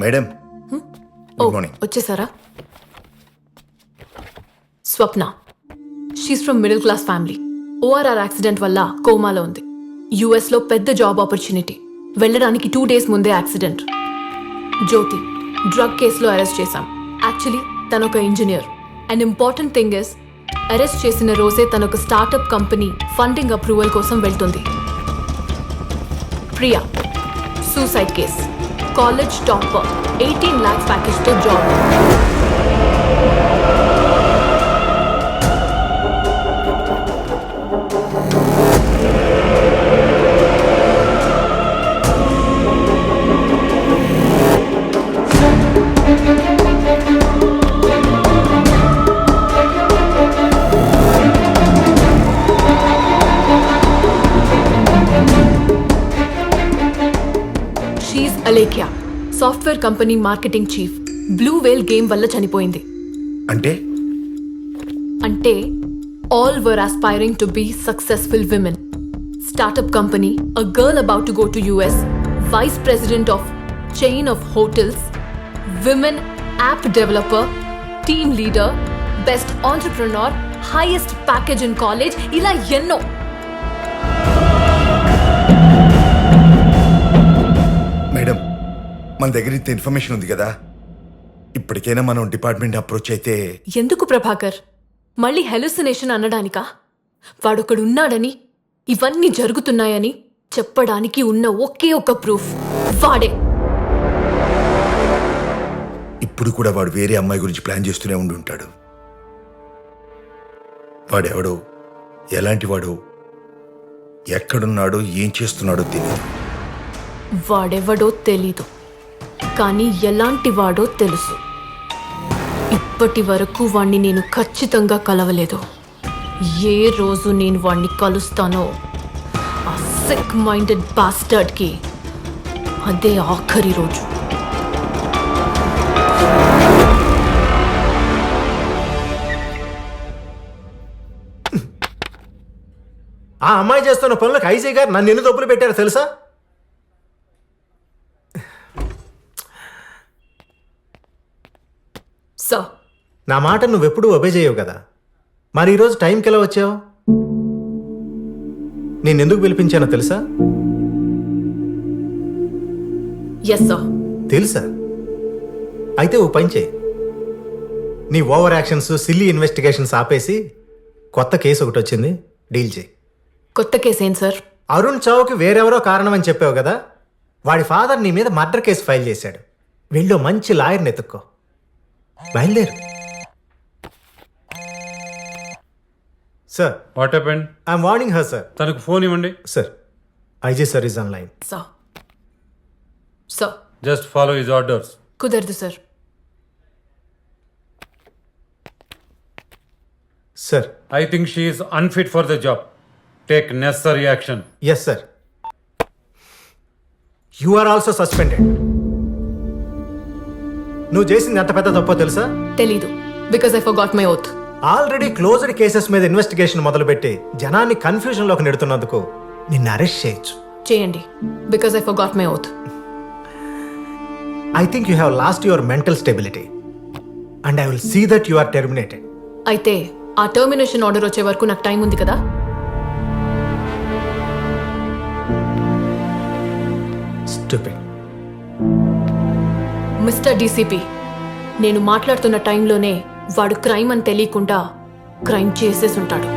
Madam good morning. వచ్చేసారా? Swapna, she's from middle class family. ORR accident వల్ల కోమాలో ఉంది. యుఎస్ లో పెద్ద జాబ్ ఆపర్చునిటీ, వెళ్ళడానికి 2 days ముందే యాక్సిడెంట్. జ్యోతి, డ్రగ్ కేసులో అరెస్ట్ చేశాం. యాక్చువల్లీ తనొక engineer. And important thing is, arrest చేసిన రోజే తనొక స్టార్టప్ కంపెనీ ఫండింగ్ అప్రూవల్ కోసం వెళ్తుంది. Priya, suicide case, college topper, 18 lakhs ప్యాకేజ్తో జాబ్. She's Alekhya, software company marketing chief. Blue whale game వల్ల చనిపోయింది. అంటే all were aspiring to be successful women. Startup company, a girl about to go to US, vice president of chain of hotels, women app developer, team leader, best entrepreneur, highest package in college, ఇలా ఎన్నో. Madam, మన దగ్గర ఇంత information ఉంది కదా, ఇప్పటికైనా మనం department approach అయితే. ఎందుకు ప్రభాకర్? మళ్ళీ హెలుసినేషన్ అనడానికా? వాడొకడు ఉన్నాడని, ఇవన్నీ జరుగుతున్నాయని చెప్పడానికి ఉన్న ఒకే ఒక ప్రూఫ్ వాడే. ఇప్పుడు కూడా వాడు వేరే అమ్మాయి గురించి ప్లాన్ చేస్తూనే ఉండి ఉంటాడు. వాడెవడో, ఎలాంటి వాడో, ఎక్కడున్నాడో, ఏం చేస్తున్నాడో తెలియదు. వాడెవడో తెలీదు, కానీ ఎలాంటి వాడో తెలుసు. ఇప్పటి వరకు వాణ్ణి నేను ఖచ్చితంగా కలవలేదు. ఏ రోజు నేను వాణ్ణి కలుస్తానో, ఆ సిక్ మైండెడ్ బాస్టర్డ్కి అదే ఆఖరి రోజు. ఆ అమ్మాయి చేస్తున్న పనులకు ఐజీ గారు నన్ను ఎన్ని తప్పులు పెట్టారో తెలుసా? సార్, నా మాట నువ్వెప్పుడూ ఒబే చేయవు కదా, మరి ఈరోజు టైంకి ఎలా వచ్చావు? నేను ఎందుకు పిలిపించానో తెలుసా? Yes sir. తెలుసా? అయితే ఓ పని చేయి, నీ ఓవర్ యాక్షన్స్, సిల్లీ ఇన్వెస్టిగేషన్స్ ఆపేసి కొత్త కేసు ఒకటి వచ్చింది, డీల్ చేయి. కొత్త కేసు ఏం సార్? అరుణ్ చావుకి వేరెవరో కారణం అని చెప్పావు కదా, వాడి ఫాదర్ నీ మీద మర్డర్ కేసు ఫైల్ చేశాడు. వీళ్ళు మంచి లాయర్ని ఎత్తుక్కో, బయలుదేరు. Sir, what happened? I'm warning her sir. తనకు ఫోన్ ఇవ్వండి. Sir, IG sir is online. Sir, sir, just follow his orders. కుదరదు sir. Sir, I think she is unfit for the job. Take necessary action. Yes sir. You are also suspended. నువ్వు చేసింది ఎంత పెద్ద తప్పో తెలుసా? తెలీదు, because I forgot my oath. Already closed cases మీద investigation మొదలుపెట్టి జనాన్ని కన్ఫ్యూజన్లోకి నెడుతున్నందుకు నిన్ను అరెస్ట్ చేయొచ్చు. చేయండి, because I forgot my oath. I think you have lost your mental stability and I will see that you are terminated. అయితే ఆ టర్మినేషన్ ఆర్డర్ వచ్చే వరకు నాకు టైం ఉంది కదా. స్టూపిడ్. మిస్టర్ డీసీపీ, నేను మాట్లాడుతున్న టైంలోనే వాడు క్రైమ్ అని తెలియకుండా క్రైమ్ చేసేసి ఉంటాడు.